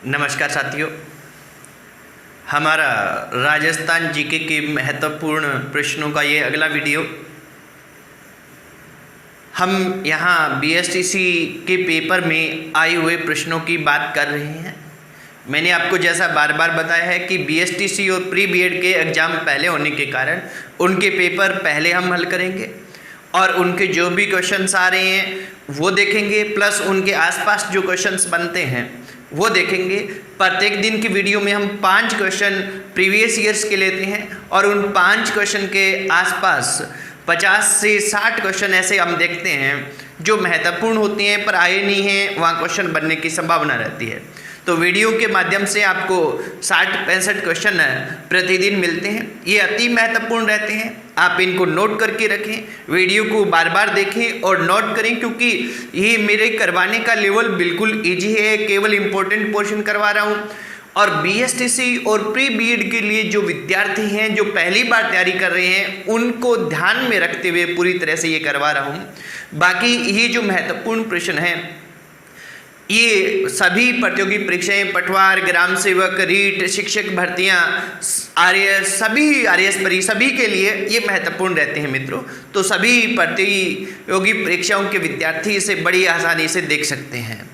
नमस्कार साथियों, हमारा राजस्थान जीके के महत्वपूर्ण प्रश्नों का ये अगला वीडियो। हम यहाँ बीएसटीसी के पेपर में आए हुए प्रश्नों की बात कर रहे हैं। मैंने आपको जैसा बार बार बताया है कि बीएसटीसी और प्री बीएड के एग्ज़ाम पहले होने के कारण उनके पेपर पहले हम हल करेंगे और उनके जो भी क्वेश्चंस आ रहे हैं वो देखेंगे, प्लस उनके आसपास जो क्वेश्चंस बनते हैं वो देखेंगे। प्रत्येक दिन की वीडियो में हम 5 क्वेश्चन प्रीवियस ईयर्स के लेते हैं और उन 5 क्वेश्चन के आसपास 50 से 60 क्वेश्चन ऐसे हम देखते हैं जो महत्वपूर्ण होते हैं पर आए नहीं हैं, वहाँ क्वेश्चन बनने की संभावना रहती है। तो वीडियो के माध्यम से आपको 60-65 क्वेश्चन प्रतिदिन मिलते हैं। ये अति महत्वपूर्ण रहते हैं, आप इनको नोट करके रखें, वीडियो को बार बार देखें और नोट करें, क्योंकि ये मेरे करवाने का लेवल बिल्कुल ईजी है, केवल इम्पोर्टेंट पोर्शन करवा रहा हूँ। और बीएसटीसी और प्री बीएड के लिए जो विद्यार्थी हैं जो पहली बार तैयारी कर रहे हैं उनको ध्यान में रखते हुए पूरी तरह से ये करवा रहा हूँ। बाकी ये जो महत्वपूर्ण प्रश्न हैं ये सभी प्रतियोगी परीक्षाएं, पटवार, ग्राम सेवक, रीट, शिक्षक भर्तियां, आरएएस, सभी आरएएस परी सभी के लिए ये महत्वपूर्ण रहते हैं मित्रों। तो सभी प्रतियोगी परीक्षाओं के विद्यार्थी इसे बड़ी आसानी से देख सकते हैं।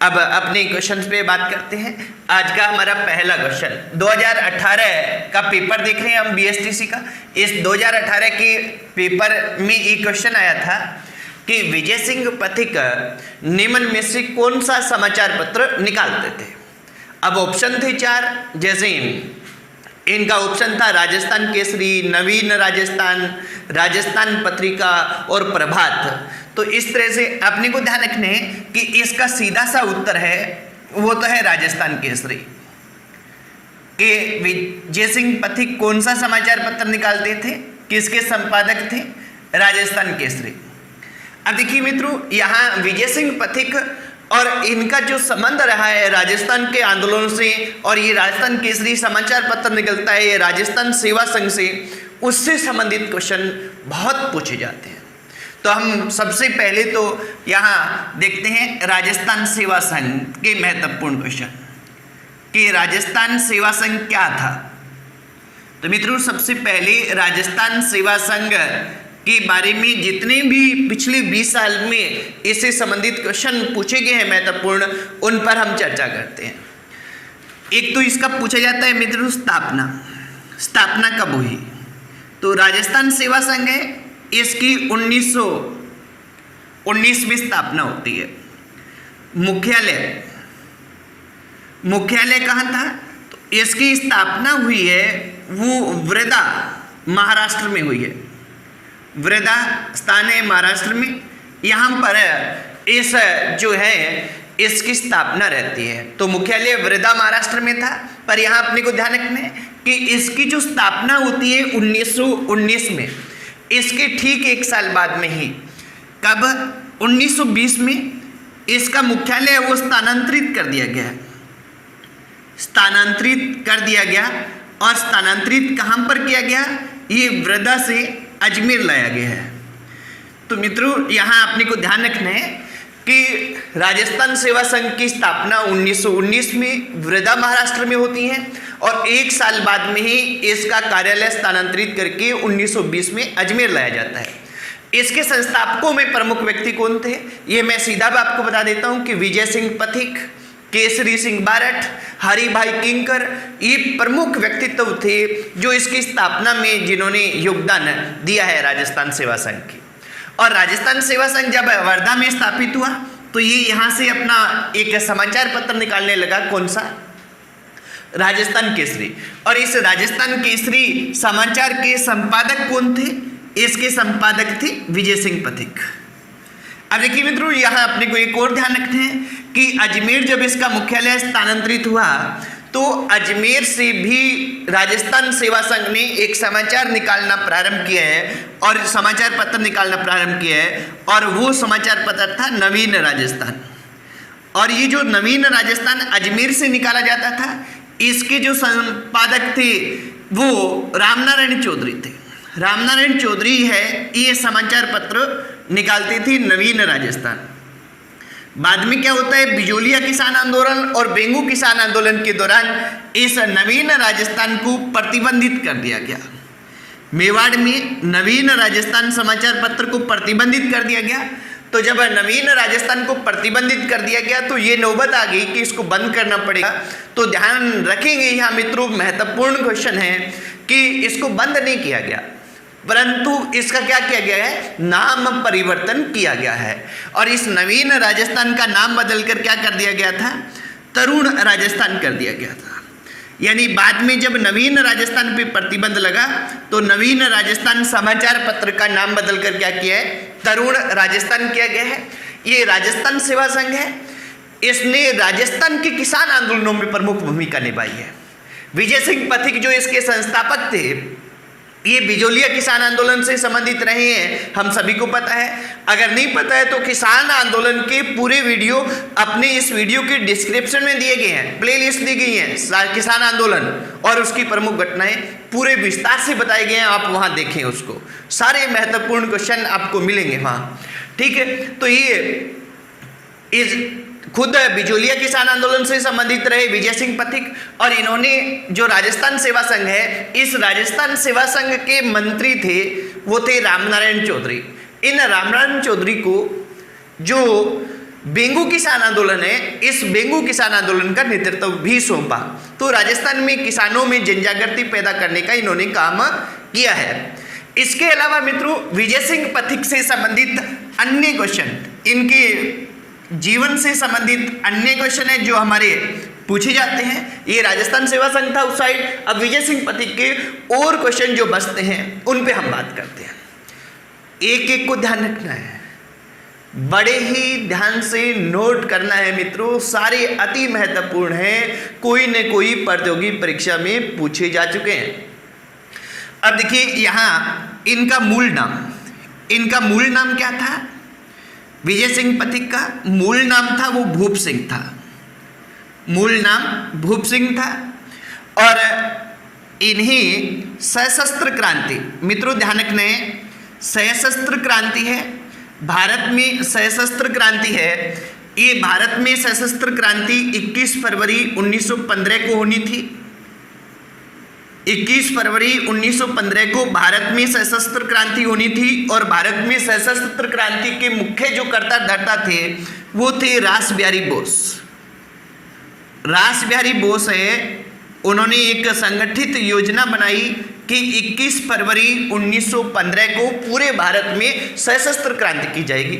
अब अपने क्वेश्चन पे बात करते हैं। आज का हमारा पहला क्वेश्चन 2018 का पेपर देख रहे हैं हम बीएसटीसी का। इस 2018 के पेपर में एक क्वेश्चन आया था कि विजय सिंह पथिक निम्न में से कौन सा समाचार पत्र निकालते थे। अब ऑप्शन थे 4, जैसे इनका ऑप्शन था राजस्थान केसरी, नवीन राजस्थान, राजस्थान पत्रिका और प्रभात। तो इस तरह से अपने को ध्यान रखने हैं कि इसका सीधा सा उत्तर है वो तो है राजस्थान केसरी। कि विजय सिंह पथिक कौन सा समाचार पत्र निकालते थे, किसके संपादक थे? राजस्थान केसरी। अब देखिए मित्रों, यहाँ विजय सिंह पथिक और इनका जो संबंध रहा है राजस्थान के आंदोलन से, और ये राजस्थान केसरी समाचार पत्र निकलता है ये राजस्थान सेवा संघ से, उससे संबंधित क्वेश्चन बहुत पूछे जाते हैं। तो हम सबसे पहले तो यहाँ देखते हैं राजस्थान सेवा संघ के महत्वपूर्ण क्वेश्चन कि राजस्थान सेवा संघ क्या था। तो मित्रों सबसे पहले राजस्थान सेवा संघ के बारे में जितने भी पिछले 20 साल में इससे संबंधित क्वेश्चन पूछे गए हैं महत्वपूर्ण, उन पर हम चर्चा करते हैं। एक तो इसका पूछा जाता है मित्रों स्थापना कब हुई। तो राजस्थान सेवा संघ है, इसकी 1919 में स्थापना होती है। मुख्यालय कहाँ था? तो इसकी स्थापना हुई है वो वर्धा महाराष्ट्र में हुई है। वर्धा स्थान है महाराष्ट्र में, यहाँ पर इस जो है इसकी स्थापना रहती है। तो मुख्यालय वर्धा महाराष्ट्र में था, पर यहाँ अपने को ध्यान रखना है कि इसकी जो स्थापना होती है 1919 में, इसके ठीक 1 साल बाद में ही कब 1920 में इसका मुख्यालय वो स्थानांतरित कर दिया गया। और स्थानांतरित कहाँ पर किया गया? ये वर्धा से अजमेर लाया गया है। तो मित्रों यहाँ अपने को ध्यान रखना है कि राजस्थान सेवा संघ की स्थापना 1919 में वर्धा महाराष्ट्र में होती है और 1 साल बाद में ही इसका कार्यालय स्थानांतरित करके 1920 में अजमेर लाया जाता है। इसके संस्थापकों में प्रमुख व्यक्ति कौन थे ये मैं सीधा आपको बता देता हूँ कि विजय सिंह पथिक, केसरी सिंह बारठ, हरि भाई किंकर, ये प्रमुख व्यक्तित्व थे जो इसकी स्थापना में जिन्होंने योगदान दिया है राजस्थान सेवा संघ की। और राजस्थान सेवा संघ जब वर्धा में स्थापित हुआ तो ये यहाँ से अपना एक समाचार पत्र निकालने लगा। कौन सा? राजस्थान केसरी। और इस राजस्थान केसरी समाचार के संपादक कौन थे? इसके संपादक थे विजय सिंह पथिक। अब देखिए मित्रों यहाँ अपने को एक और ध्यान रखते हैं कि अजमेर जब इसका मुख्यालय स्थानांतरित हुआ तो अजमेर से भी राजस्थान सेवा संघ ने एक समाचार निकालना प्रारंभ किया है और समाचार पत्र निकालना प्रारंभ किया है, और वो समाचार पत्र था नवीन राजस्थान। और ये जो नवीन राजस्थान अजमेर से निकाला जाता था, इसके जो संपादक थे वो रामनारायण चौधरी थे। रामनारायण चौधरी है ये समाचार पत्र निकालते थे नवीन राजस्थान। बाद में क्या होता है, बिजोलिया किसान आंदोलन और बेंगू किसान आंदोलन के दौरान इस नवीन राजस्थान को प्रतिबंधित कर दिया गया। मेवाड़ में नवीन राजस्थान समाचार पत्र को प्रतिबंधित कर दिया गया। तो जब नवीन राजस्थान को प्रतिबंधित कर दिया गया तो ये नौबत आ गई कि इसको बंद करना पड़ेगा। तो ध्यान रखेंगे यहाँ मित्रों, महत्वपूर्ण क्वेश्चन है कि इसको बंद नहीं किया गया, परंतु इसका क्या किया गया है, नाम परिवर्तन किया गया है। और इस नवीन राजस्थान का नाम बदलकर क्या कर दिया गया था, तरुण राजस्थान कर दिया गया था। यानी बाद में जब नवीन राजस्थान पे प्रतिबंध लगा तो नवीन राजस्थान समाचार पत्र का नाम बदलकर क्या किया है, तरुण राजस्थान किया गया है। ये राजस्थान सेवा संघ है, इसने राजस्थान के किसान आंदोलनों में प्रमुख भूमिका निभाई है। विजय सिंह पथिक जो इसके संस्थापक थे, ये बिजोलिया किसान आंदोलन से संबंधित रहे हैं, हम सभी को पता है। अगर नहीं पता है तो किसान आंदोलन के पूरे वीडियो अपने इस वीडियो के डिस्क्रिप्शन में दिए गए हैं, प्लेलिस्ट दी गई है, किसान आंदोलन और उसकी प्रमुख घटनाएं पूरे विस्तार से बताए गए हैं, आप वहां देखें उसको, सारे महत्वपूर्ण क्वेश्चन आपको मिलेंगे वहां। ठीक है, तो ये इस खुद बिजोलिया किसान आंदोलन से संबंधित रहे विजय सिंह पथिक, और इन्होंने जो राजस्थान सेवा संघ है, इस राजस्थान सेवा संघ के मंत्री थे वो थे रामनारायण चौधरी। इन रामनारायण चौधरी को जो बेंगू किसान आंदोलन है, इस बेंगू किसान आंदोलन का नेतृत्व भी सौंपा। तो राजस्थान में किसानों में जनजागृति पैदा करने का इन्होंने काम किया है। इसके अलावा मित्रों, विजय सिंह पथिक से संबंधित अन्य क्वेश्चन, इनके जीवन से संबंधित अन्य क्वेश्चन है जो हमारे पूछे जाते हैं। ये राजस्थान सेवा संघ था उस साइड। अब विजय सिंह पथिक के और क्वेश्चन जो बचते हैं उन पे हम बात करते हैं। एक एक को ध्यान रखना है, बड़े ही ध्यान से नोट करना है मित्रों, सारे अति महत्वपूर्ण हैं, कोई न कोई प्रतियोगी परीक्षा में पूछे जा चुके हैं। अब देखिए यहाँ इनका मूल नाम क्या था, विजय सिंह पथिक का मूल नाम था वो भूप सिंह था, मूल नाम भूप सिंह था। और इन्हें सशस्त्र क्रांति, मित्रों ध्यान रखना है, सशस्त्र क्रांति है, भारत में सशस्त्र क्रांति है। ये भारत में सशस्त्र क्रांति 21 फरवरी 1915 को होनी थी। 21 फरवरी 1915 को भारत में सशस्त्र क्रांति होनी थी। और भारत में सशस्त्र क्रांति के मुख्य जो कर्ता धर्ता थे वो थे रास बिहारी बोस। रास बिहारी बोस है, उन्होंने एक संगठित योजना बनाई कि 21 फरवरी 1915 को पूरे भारत में सशस्त्र क्रांति की जाएगी।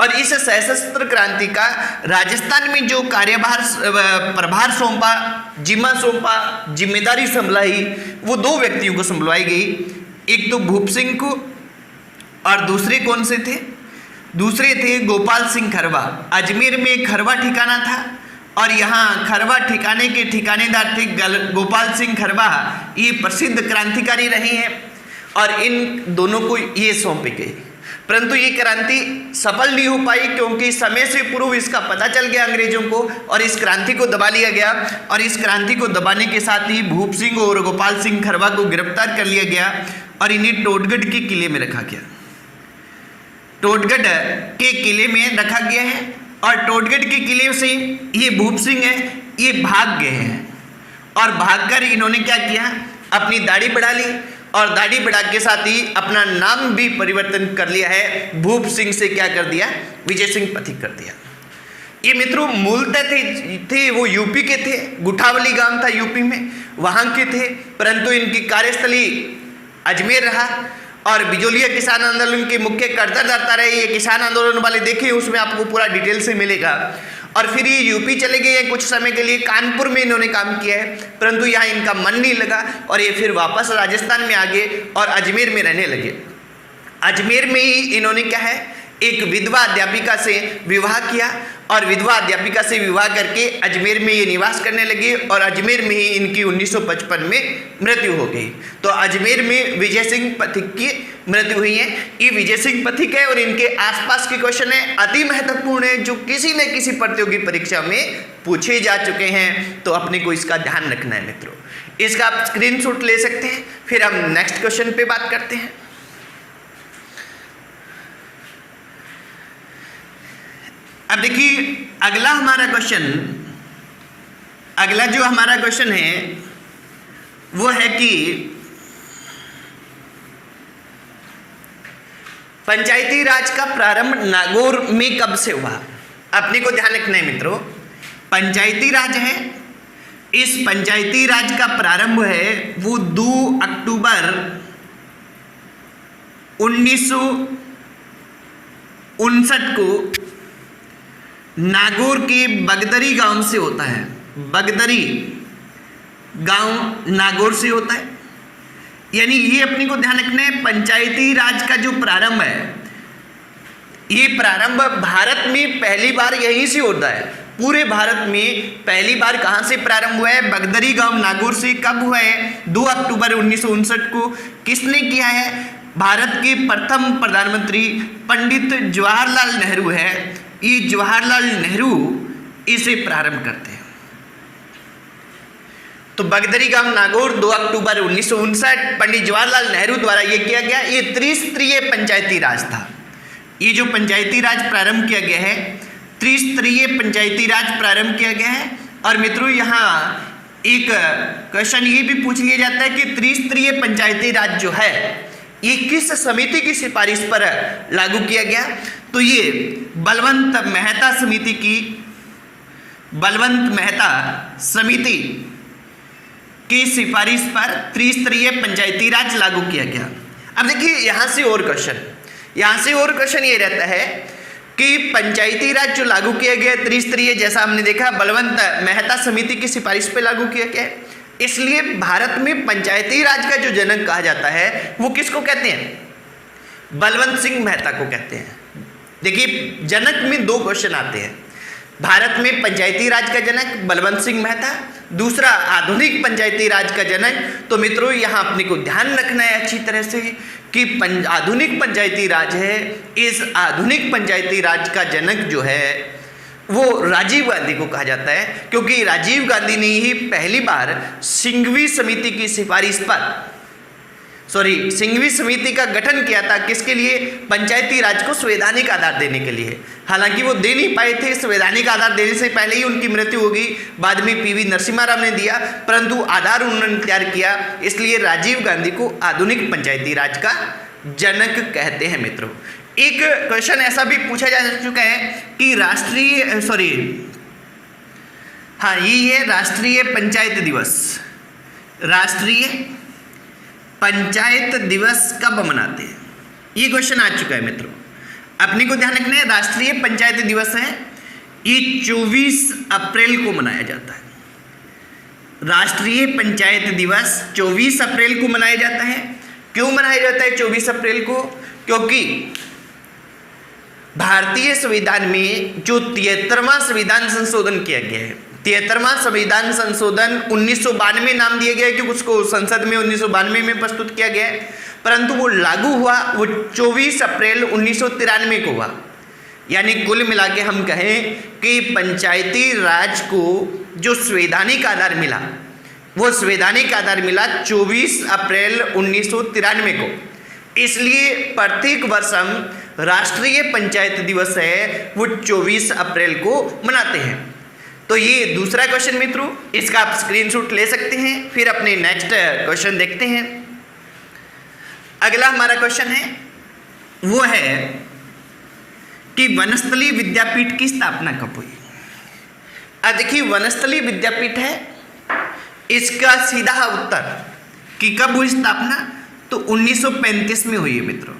और इस सशस्त्र क्रांति का राजस्थान में जो प्रभार सौंपा, जिम्मा सौंपा, जिम्मेदारी संभलाई, वो दो व्यक्तियों को संभलवाई गई। एक तो भूप सिंह को और दूसरे कौन से थे, दूसरे थे गोपाल सिंह खरवा। अजमेर में खरवा ठिकाना था और यहाँ खरवा ठिकाने के ठिकानेदार थे गोपाल सिंह खरवा। ये प्रसिद्ध क्रांतिकारी रहे हैं और इन दोनों को ये सौंपी गई। परंतु ये क्रांति सफल नहीं हो पाई क्योंकि समय से पूर्व इसका पता चल गया अंग्रेजों को और इस क्रांति को दबा लिया गया। और इस क्रांति को दबाने के साथ ही भूप सिंह और गोपाल सिंह खरवा को गिरफ्तार कर लिया गया और इन्हें टोटगढ़ के किले में रखा गया। टोटगढ़ के किले में रखा गया है और टोटगढ़ के किले से ये भूप सिंह है, ये भाग गए हैं और भागकर इन्होंने क्या किया, अपनी दाढ़ी बढ़ा ली और दाढ़ी बढ़ा के साथ ही अपना नाम भी परिवर्तन कर लिया है। भूप सिंह से क्या कर दिया, विजय सिंह पथिक कर दिया। ये मित्रों मूलतः थे वो यूपी के थे, गुठावली गांव था यूपी में, वहां के थे, परंतु इनकी कार्यस्थली अजमेर रहा। और बिजोलिया किसान आंदोलन के मुख्य कर्ताधर्ता रहे। ये किसान आंदोलन वाले देखिए, उसमें आपको पूरा डिटेल से मिलेगा। और फिर ये यूपी चले गए हैं कुछ समय के लिए, कानपुर में इन्होंने काम किया है, परंतु यहाँ इनका मन नहीं लगा और ये फिर वापस राजस्थान में आ गए और अजमेर में रहने लगे। अजमेर में ही इन्होंने क्या है, एक विधवा अध्यापिका से विवाह किया और विधवा अध्यापिका से विवाह करके अजमेर में ये निवास करने लगे और अजमेर में ही इनकी 1955 में मृत्यु हो गई। तो अजमेर में विजय सिंह पथिक की मृत्यु हुई है। ये विजय सिंह पथिक है और इनके आसपास के क्वेश्चन है, अति महत्वपूर्ण है, जो किसी न किसी प्रतियोगी परीक्षा में पूछे जा चुके हैं। तो अपने को इसका ध्यान रखना है मित्रों। इसका आप स्क्रीनशॉट ले सकते हैं। फिर हम नेक्स्ट क्वेश्चन पे बात करते हैं। अब देखिए अगला जो हमारा क्वेश्चन है वो है कि पंचायती राज का प्रारंभ नागौर में कब से हुआ। अपने को ध्यान रखना है मित्रों, पंचायती राज है, इस पंचायती राज का प्रारंभ है वो 2 अक्टूबर 1959 को नागौर के बगदरी गांव से होता है। बगदरी गांव नागौर से होता है, यानी ये अपने को ध्यान रखना है। पंचायती राज का जो प्रारंभ है, ये प्रारंभ भारत में पहली बार यहीं से होता है। पूरे भारत में पहली बार कहाँ से प्रारंभ हुआ है? बगदरी गांव नागौर से। कब हुआ है? 2 अक्टूबर 1959 को। किसने किया है? भारत के प्रथम प्रधानमंत्री पंडित जवाहरलाल नेहरू है। ये जवाहरलाल नेहरू इसे प्रारंभ करते हैं। तो बगदरी गांव नागौर 2 अक्टूबर 1959 पंडित जवाहरलाल नेहरू द्वारा ये किया गया। ये त्रिस्तरीय पंचायती राज था। ये जो पंचायती राज प्रारंभ किया गया है, त्रिस्तरीय पंचायती राज प्रारंभ किया गया है। और मित्रों यहाँ एक क्वेश्चन ये भी पूछ लिया जाता है कि त्रिस्तरीय पंचायती राज जो है ये किस समिति की सिफारिश पर लागू किया गया? तो ये बलवंत मेहता समिति की सिफारिश पर त्रिस्तरीय पंचायती राज लागू किया गया। अब देखिए यहाँ से और क्वेश्चन ये रहता है कि पंचायती राज जो लागू किया गया त्रिस्तरीय, जैसा हमने देखा बलवंत मेहता समिति की सिफारिश पे लागू किया गया, इसलिए भारत में पंचायती राज का जो जनक कहा जाता है वो किसको कहते हैं? बलवंत सिंह मेहता को कहते हैं। देखिए जनक में 2 क्वेश्चन आते हैं। भारत में पंचायती राज का जनक बलवंत सिंह मेहता, दूसरा आधुनिक पंचायती राज का जनक। तो मित्रों यहाँ अपने को ध्यान रखना है अच्छी तरह से कि आधुनिक पंचायती राज है, इस आधुनिक पंचायती राज का जनक जो है वो राजीव गांधी को कहा जाता है, क्योंकि राजीव गांधी ने ही पहली बार सिंघवी समिति की सिफारिश पर सिंघवी समिति का गठन किया था। किसके लिए? पंचायती राज को संवैधानिक आधार देने के लिए। हालांकि वो दे नहीं पाए थे, संवैधानिक आधार देने से पहले ही उनकी मृत्यु हो गई। बाद में पीवी नरसिम्हा राव ने दिया, परंतु आधार उन्होंने तैयार किया, इसलिए राजीव गांधी को आधुनिक पंचायती राज का जनक कहते हैं। मित्रों एक क्वेश्चन ऐसा भी पूछा जा चुका है कि राष्ट्रीय पंचायत दिवस कब मनाते हैं? ये क्वेश्चन आ चुका है मित्रों। अपने को ध्यान रखना है, राष्ट्रीय पंचायत दिवस है ये 24 अप्रैल को मनाया जाता है। राष्ट्रीय पंचायत दिवस 24 अप्रैल को मनाया जाता है। क्यों मनाया जाता है 24 अप्रैल को? क्योंकि भारतीय संविधान में जो 73वां संविधान संशोधन किया गया है, 73वां संविधान संशोधन 1992 नाम दिया गया है क्योंकि उसको संसद में 1992 में प्रस्तुत किया गया है, परंतु वो लागू हुआ वो 24 अप्रैल 1993 को हुआ। यानी कुल मिला के हम कहें कि पंचायती राज को जो संवैधानिक आधार मिला वो संवैधानिक आधार मिला 24 अप्रैल 1993 को। इसलिए प्रत्येक वर्ष हम राष्ट्रीय पंचायत दिवस है वो 24 अप्रैल को मनाते हैं। तो ये दूसरा क्वेश्चन मित्रों, इसका आप स्क्रीनशॉट ले सकते हैं। फिर अपने नेक्स्ट क्वेश्चन देखते हैं। अगला हमारा क्वेश्चन है वो है कि वनस्थली विद्यापीठ की स्थापना कब हुई? अब देखिए वनस्थली विद्यापीठ है, इसका सीधा उत्तर कि कब हुई स्थापना, तो 1935 में हुई है मित्रों।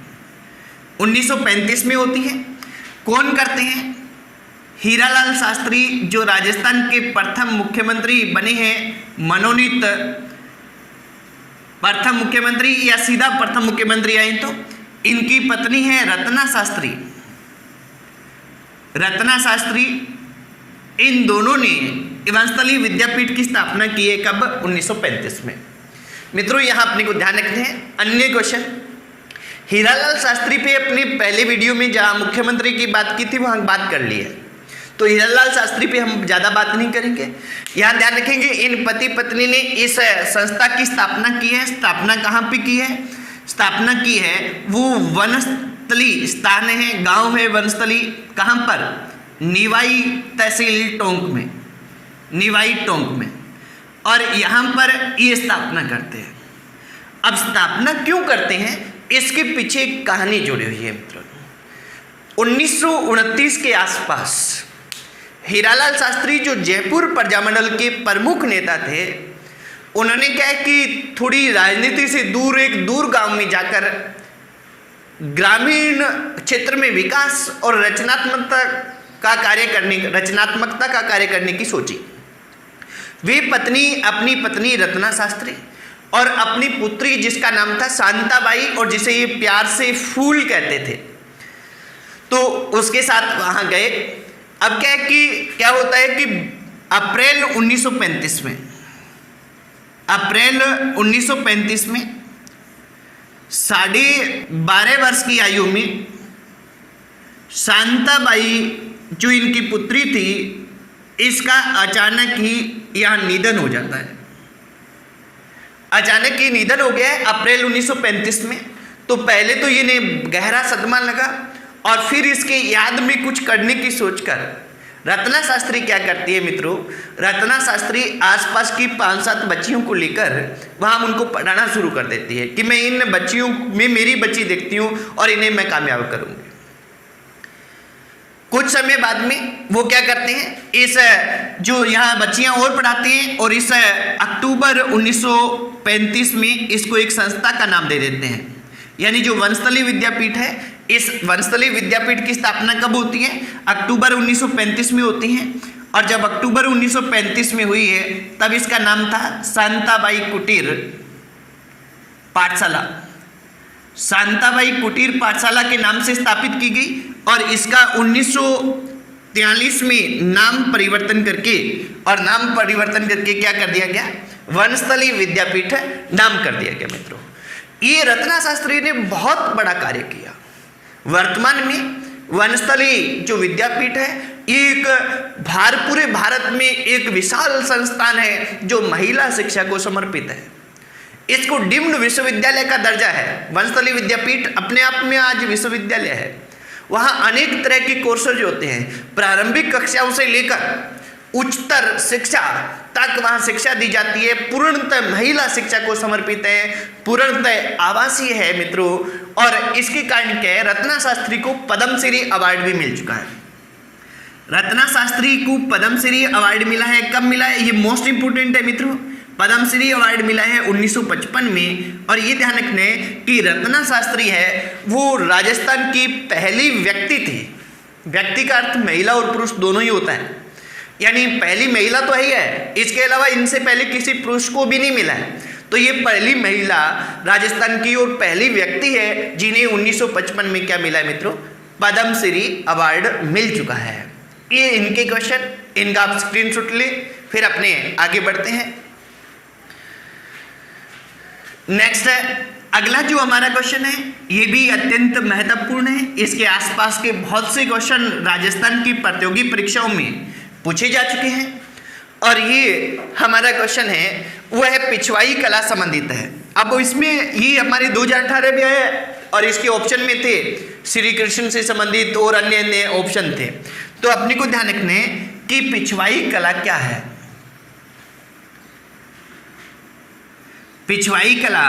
1935 में होती है। कौन करते हैं? हीरालाल शास्त्री जो राजस्थान के प्रथम मुख्यमंत्री बने हैं, मनोनीत प्रथम मुख्यमंत्री या सीधा प्रथम मुख्यमंत्री आए तो इनकी पत्नी है रत्ना शास्त्री। इन दोनों ने वनस्थली विद्यापीठ की स्थापना की है कब? 1935 में। मित्रों यहाँ अपने को ध्यान रखते हैं अन्य क्वेश्चन। हीरालाल शास्त्री पे अपने पहले वीडियो में जहाँ मुख्यमंत्री की बात की थी वहाँ बात कर ली है, तो हीरालाल शास्त्री पे हम ज़्यादा बात नहीं करेंगे। यहाँ ध्यान रखेंगे इन पति पत्नी ने इस संस्था की स्थापना की है। स्थापना कहाँ पे की है? स्थापना की है वो वनस्थली स्थान है, गांव है वनस्थली। कहाँ पर? निवाई तहसील टोंक में, निवाई टोंक में, और यहाँ पर ये स्थापना करते हैं। अब स्थापना क्यों करते हैं, इसके पीछे एक कहानी जुड़ी हुई है मित्रों। 1929 के आसपास हीरालाल शास्त्री जो जयपुर प्रजामंडल के प्रमुख नेता थे, उन्होंने क्या है कि थोड़ी राजनीति से दूर एक दूर गांव में जाकर ग्रामीण क्षेत्र में विकास और रचनात्मकता का कार्य करने की सोची। वे अपनी पत्नी रत्ना शास्त्री और अपनी पुत्री जिसका नाम था शांताबाई और जिसे ये प्यार से फूल कहते थे, तो उसके साथ वहाँ गए। अब क्या होता है कि अप्रैल 1935 में 12.5 वर्ष की आयु में शांताबाई जो इनकी पुत्री थी, इसका अचानक ही यहाँ निधन हो जाता है। अचानक ही निधन हो गया है अप्रैल 1935 में। तो पहले तो इन्हें गहरा सदमा लगा और फिर इसके याद में कुछ करने की सोचकर रत्ना शास्त्री क्या करती है मित्रों, रत्ना शास्त्री आसपास की 5-7 बच्चियों को लेकर वहाँ उनको पढ़ाना शुरू कर देती है कि मैं इन बच्चियों में मेरी बच्ची देखती हूँ और इन्हें मैं कामयाब करूँगी। कुछ समय बाद में वो क्या करते हैं, इस जो यहाँ बच्चियाँ और पढ़ाती हैं और इस अक्टूबर 1935 में इसको एक संस्था का नाम दे देते हैं, यानी जो वनस्थली विद्यापीठ है। इस वनस्थली विद्यापीठ की स्थापना कब होती है, अक्टूबर 1935 में होती है। और जब अक्टूबर 1935 में हुई है तब इसका नाम था शांताबाई कुटीर पाठशाला। शांताबाई कुटीर पाठशाला के नाम से स्थापित की गई और इसका 1943 में नाम परिवर्तन करके क्या कर दिया गया, वनस्थली विद्यापीठ नाम कर दिया गया मित्रों। ये रत्ना शास्त्री ने बहुत बड़ा कार्य किया। वर्तमान में वनस्थली जो विद्यापीठ है, एक पूरे भारत में एक विशाल संस्थान है जो महिला शिक्षा को समर्पित है। इसको डीम्ड विश्वविद्यालय का दर्जा है। वनस्थली विद्यापीठ अपने आप में आज विश्वविद्यालय है। वहाँ अनेक तरह के कोर्सेज होते हैं, प्रारंभिक कक्षाओं से लेकर उच्चतर शिक्षा तक वहाँ शिक्षा दी जाती है। पूर्णतः महिला शिक्षा को समर्पित है, पूर्णतः आवासीय है मित्रों। और इसके कारण क्या है, रत्ना शास्त्री को पद्मश्री अवार्ड भी मिल चुका है। रत्ना शास्त्री को पद्मश्री अवार्ड मिला है। कब मिला है, ये मोस्ट इंपोर्टेंट है मित्रों। पद्मश्री अवार्ड मिला है 1955 में। और ये ध्यान रखना है कि रत्ना शास्त्री है वो राजस्थान की पहली व्यक्ति थी। व्यक्ति का अर्थ महिला और पुरुष दोनों ही होता है, यानी पहली महिला तो ही है, इसके अलावा इनसे पहले किसी पुरुष को भी नहीं मिला है। तो ये पहली महिला राजस्थान की और पहली व्यक्ति है जिन्हें 1955 में क्या मिला है मित्रों, पद्मश्री अवार्ड मिल चुका है। ये इनके क्वेश्चन, इनका आप स्क्रीनशॉट ले, फिर अपने आगे बढ़ते हैं। नेक्स्ट है अगला जो हमारा क्वेश्चन है, ये भी अत्यंत महत्वपूर्ण है। इसके आसपास के बहुत से क्वेश्चन राजस्थान की प्रतियोगी परीक्षाओं में पूछे जा चुके हैं। और ये हमारा क्वेश्चन है वो है पिछवाई कला संबंधित है। अब इसमें ये हमारे 2018 में आया और इसके ऑप्शन में थे श्री कृष्ण से संबंधित और अन्य ऑप्शन थे। तो अपने को ध्यान रखने कि पिछवाई कला क्या है। पिछवाई कला,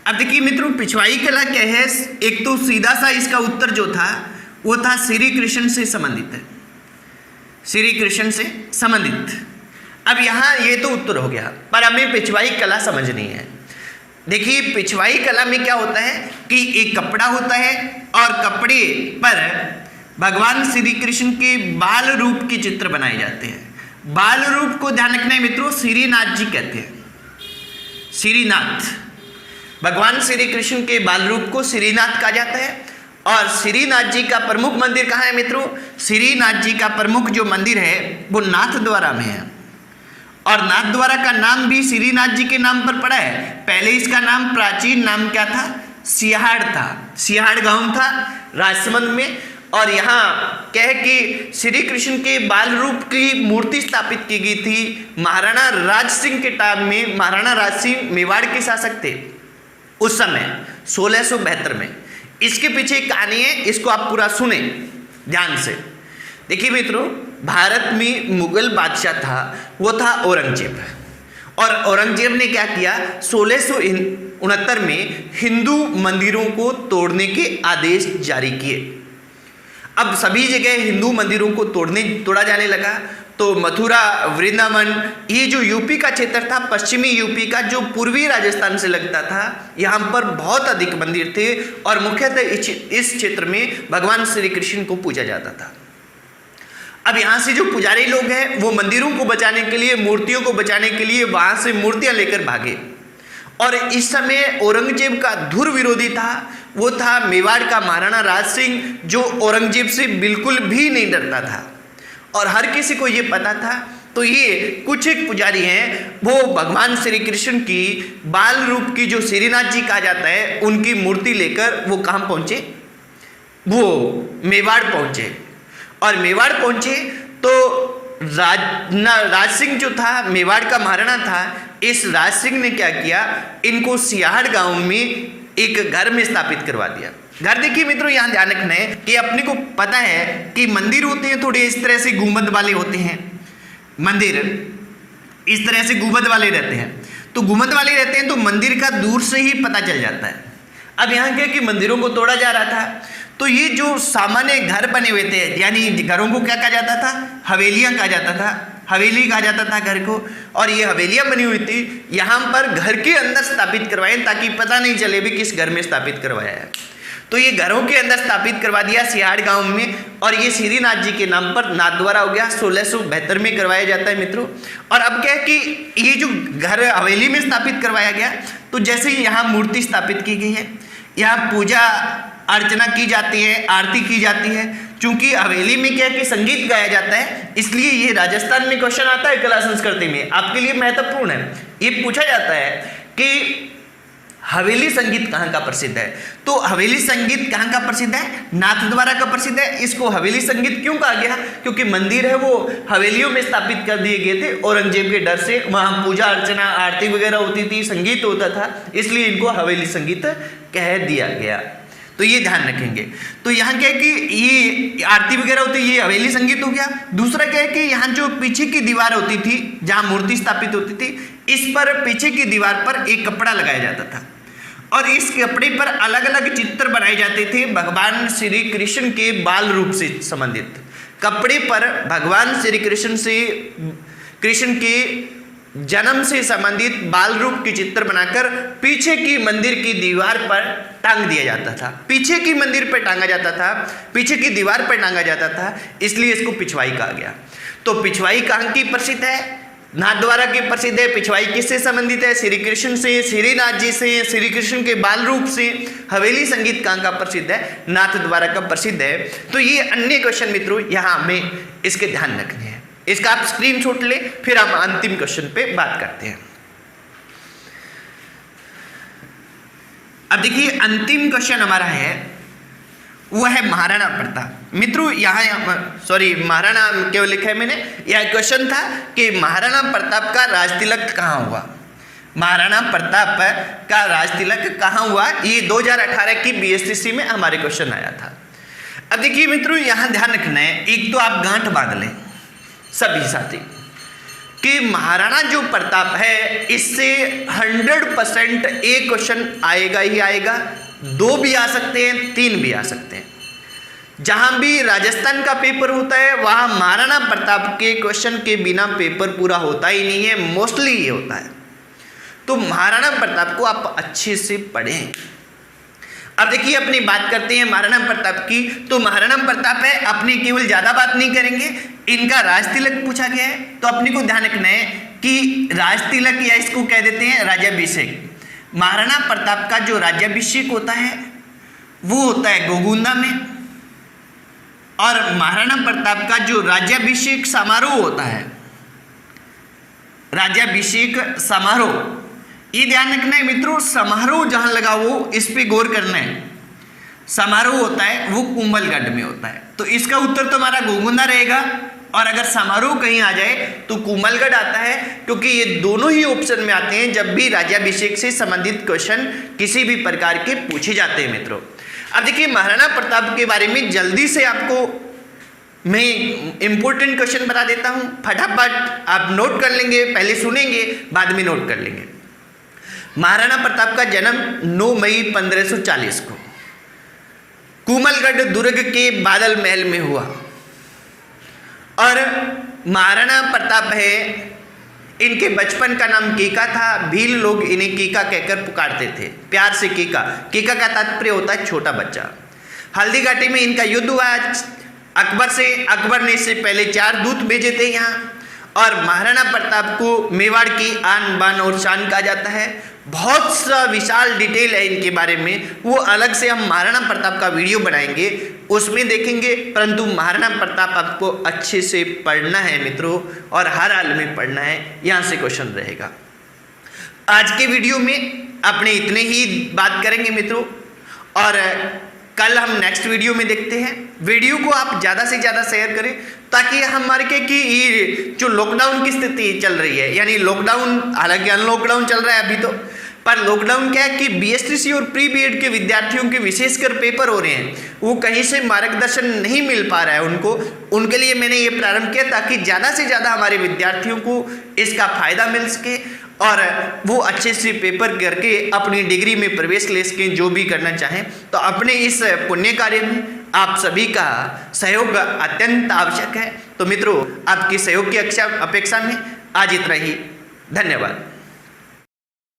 अब देखिए मित्रों, पिछवाई कला क्या है। एक तो सीधा सा इसका उत्तर जो था वो था श्री कृष्ण से संबंधित है, श्री कृष्ण से संबंधित। अब यहाँ ये तो उत्तर हो गया, पर हमें पिछवाई कला समझनी है। देखिए पिछवाई कला में क्या होता है कि एक कपड़ा होता है और कपड़े पर भगवान श्री कृष्ण के बाल रूप के चित्र बनाए जाते हैं। बाल रूप को ध्यान रखना है मित्रों, श्रीनाथ जी कहते हैं। श्रीनाथ, भगवान श्री कृष्ण के बाल रूप को श्रीनाथ कहा जाता है। और श्रीनाथ जी का प्रमुख मंदिर कहाँ है मित्रों, श्रीनाथ जी का प्रमुख जो मंदिर है वो नाथद्वारा में है। और नाथद्वारा का नाम भी श्रीनाथ जी के नाम पर पड़ा है। पहले इसका नाम, प्राचीन नाम क्या था, सिहाड़ था। सिहाड़ गांव था राजसमंद में। और यहाँ क्या है कि श्री कृष्ण के बाल रूप की मूर्ति स्थापित की गई थी महाराणा राज सिंह के टाइम में। महाराणा राज सिंह मेवाड़ के शासक थे उस समय 1672 में। इसके पीछे एक कहानी है, इसको आप पूरा सुने, ध्यान से देखिए मित्रों, भारत में मुगल बादशाह था, वो था औरंगजेब। और औरंगजेब ने क्या किया, 1669 में हिंदू मंदिरों को तोड़ने के आदेश जारी किए। अब सभी जगह हिंदू मंदिरों को तोड़ा जाने लगा। तो मथुरा, वृंदावन, ये जो यूपी का क्षेत्र था, पश्चिमी यूपी का जो पूर्वी राजस्थान से लगता था, यहाँ पर बहुत अधिक मंदिर थे और मुख्यतः इस क्षेत्र में भगवान श्री कृष्ण को पूजा जाता था। अब यहाँ से जो पुजारी लोग हैं वो मंदिरों को बचाने के लिए, मूर्तियों को बचाने के लिए वहाँ से मूर्तियाँ लेकर भागे। और इस समय औरंगजेब का धुर विरोधी था, वो था मेवाड़ का महाराणा राज सिंह, जो औरंगजेब से बिल्कुल भी नहीं डरता था और हर किसी को ये पता था। तो ये कुछ एक पुजारी हैं, वो भगवान श्री कृष्ण की बाल रूप की जो श्रीनाथ जी कहा जाता है, उनकी मूर्ति लेकर वो कहाँ पहुँचे, वो मेवाड़ पहुँचे। और मेवाड़ पहुँचे तो राज सिंह जो था, मेवाड़ का महाराणा था, इस राज सिंह ने क्या किया, इनको सियाड़ गांव में एक घर में स्थापित करवा दिया। घर देखिए मित्रों, यहाँ ध्यान रखना है कि अपने को पता है कि मंदिर होते हैं थोड़े इस तरह से गुंबद वाले होते हैं, मंदिर इस तरह से गुंबद वाले रहते हैं। तो गुंबद वाले रहते हैं तो मंदिर का दूर से ही पता चल जाता है। अब यहाँ क्या कि मंदिरों को तोड़ा जा रहा था, तो ये जो सामान्य घर बने हुए थे, यानी घरों को क्या कहा जाता था, हवेलियाँ कहा जाता था, हवेली कहा जाता था घर को। और ये हवेलियाँ बनी हुई थी, यहाँ पर घर के अंदर स्थापित करवाए ताकि पता नहीं चले भी किस घर में स्थापित करवाया है। तो ये घरों के अंदर स्थापित करवा दिया सियाड़ गांव में, और ये श्रीनाथ जी के नाम पर नाथद्वारा हो गया। 1672 में करवाया जाता है मित्रों। और अब क्या है कि ये जो घर हवेली में स्थापित करवाया गया, तो जैसे ही यहाँ मूर्ति स्थापित की गई है, यहाँ पूजा अर्चना की जाती है, आरती की जाती है। चूंकि हवेली में क्या है कि संगीत गाया जाता है, इसलिए ये राजस्थान में क्वेश्चन आता है कला संस्कृति में, आपके लिए महत्वपूर्ण है। ये पूछा जाता है कि हवेली संगीत कहाँ का प्रसिद्ध है। तो हवेली संगीत कहाँ का प्रसिद्ध है, नाथद्वारा का प्रसिद्ध है। इसको हवेली संगीत क्यों कहा गया, क्योंकि मंदिर है वो हवेलियों में स्थापित कर दिए गए थे औरंगजेब के डर से। वहाँ पूजा अर्चना, आरती वगैरह होती थी, संगीत होता था, इसलिए इनको हवेली संगीत कह दिया गया। तो ये ध्यान रखेंगे। तो यहाँ क्या है कि ये आरती वगैरह होती है, ये हवेली संगीत हो गया। दूसरा क्या है कि यहाँ जो पीछे की दीवार होती थी, जहाँ मूर्ति स्थापित होती थी, इस पर पीछे की दीवार पर एक कपड़ा लगाया जाता था और इस कपड़े पर अलग अलग चित्र बनाए जाते थे भगवान श्री कृष्ण के बाल रूप से संबंधित। कपड़े पर भगवान श्री कृष्ण के जन्म से संबंधित बाल रूप के चित्र बनाकर पीछे की मंदिर की दीवार पर टांग दिया जाता था। पीछे की मंदिर पर टांगा जाता था, पीछे की दीवार पर टांगा जाता था, इसलिए इसको पिछवाई कहा गया। तो पिछवाई कहाँ की प्रसिद्ध है, नाथद्वारा की प्रसिद्ध है। पिछवाई किससे संबंधित है, श्री कृष्ण से, श्रीनाथ जी से, श्री कृष्ण के बाल रूप से। हवेली संगीत कहाँ का प्रसिद्ध है, नाथद्वारा का प्रसिद्ध है। तो ये अन्य क्वेश्चन मित्रों यहाँ हमें इसके ध्यान रखने हैं। इसका आप स्क्रीनशॉट ले, फिर हम अंतिम क्वेश्चन पे बात करते हैं। अब देखिए अंतिम क्वेश्चन हमारा है वो है महाराणा प्रताप। मित्रों यहाँ सॉरी महाराणा क्यों लिखा है मैंने, यह क्वेश्चन था कि महाराणा प्रताप का राज तिलक कहाँ हुआ। महाराणा प्रताप का राज तिलक कहाँ हुआ, ये 2018 की BSTC में हमारे क्वेश्चन आया था। अब देखिए मित्रों यहाँ ध्यान रखना है, एक तो आप गांठ बांध लें सभी साथी कि महाराणा जो प्रताप है इससे 100% एक क्वेश्चन आएगा ही आएगा। 2 भी आ सकते हैं, 3 भी आ सकते हैं। जहां भी राजस्थान का पेपर होता है वहां महाराणा प्रताप के क्वेश्चन के बिना पेपर पूरा होता ही नहीं है, मोस्टली ये होता है। तो महाराणा प्रताप को आप अच्छे से पढ़ें। अब देखिए अपनी बात करते हैं महाराणा प्रताप की। तो महाराणा प्रताप है, अपनी केवल ज़्यादा बात नहीं करेंगे, इनका राज तिलक पूछा गया है। तो अपने को ध्यान रखना है कि राज तिलक या इसको कह देते हैं राज्याभिषेक। महाराणा प्रताप का जो राज्याभिषेक होता है वो होता है गोगुंदा में, और महाराणा प्रताप का जो राज्याभिषेक समारोह होता है, राज्याभिषेक समारोह, ये ध्यान रखना है मित्रों, समारोह जहां लगा वो इस पे गौर करना है। समारोह होता है वो कुंभलगढ़ में होता है, तो इसका उत्तर तो हमारा गोगुंदा रहेगा। और अगर समारोह कहीं आ जाए तो कुंभलगढ़ आता है, क्योंकि ये दोनों ही ऑप्शन में आते हैं जब भी राज्याभिषेक से संबंधित क्वेश्चन किसी भी प्रकार के पूछे जाते हैं मित्रों। अब देखिए महाराणा प्रताप के बारे में जल्दी से आपको मैं इम्पोर्टेंट क्वेश्चन बता देता हूं, फटाफट आप नोट कर लेंगे, पहले सुनेंगे बाद में नोट कर लेंगे। महाराणा प्रताप का जन्म 9 मई 1540 को कुमलगढ़ दुर्ग के बादल महल में हुआ। और महाराणा प्रताप है, इनके बचपन का नाम कीका था। भील लोग इन्हें कीका कहकर पुकारते थे, प्यार से कीका। कीका का तात्पर्य होता है छोटा बच्चा। हल्दी घाटी में इनका युद्ध हुआ अकबर से। अकबर ने इससे पहले 4 दूत भेजे थे यहाँ। और महाराणा प्रताप को मेवाड़ की आन बान और शान कहा जाता है। बहुत सा विशाल डिटेल है इनके बारे में, वो अलग से हम महाराणा प्रताप का वीडियो बनाएंगे, उसमें देखेंगे। परंतु महाराणा प्रताप आपको अच्छे से पढ़ना है मित्रों, और हर हाल में पढ़ना है। यहाँ से क्वेश्चन रहेगा। आज के वीडियो में अपने इतने ही बात करेंगे मित्रों, और कल हम नेक्स्ट वीडियो में देखते हैं। वीडियो को आप ज़्यादा से ज़्यादा शेयर करें, ताकि हमारे की जो लॉकडाउन की स्थिति चल रही है, यानी लॉकडाउन, हालांकि अनलॉकडाउन चल रहा है अभी तो, पर लॉकडाउन क्या है कि बीएसटीसी और प्री बीएड के विद्यार्थियों के विशेषकर पेपर हो रहे हैं, वो कहीं से मार्गदर्शन नहीं मिल पा रहा है उनको। उनके लिए मैंने ये प्रारंभ किया ताकि ज़्यादा से ज़्यादा हमारे विद्यार्थियों को इसका फायदा मिल सके और वो अच्छे से पेपर करके अपनी डिग्री में प्रवेश ले सकें, जो भी करना चाहें। तो अपने इस पुण्य कार्य में आप सभी का सहयोग अत्यंत आवश्यक है। तो मित्रों, आपके सहयोग की अपेक्षा में आज इतना ही। धन्यवाद।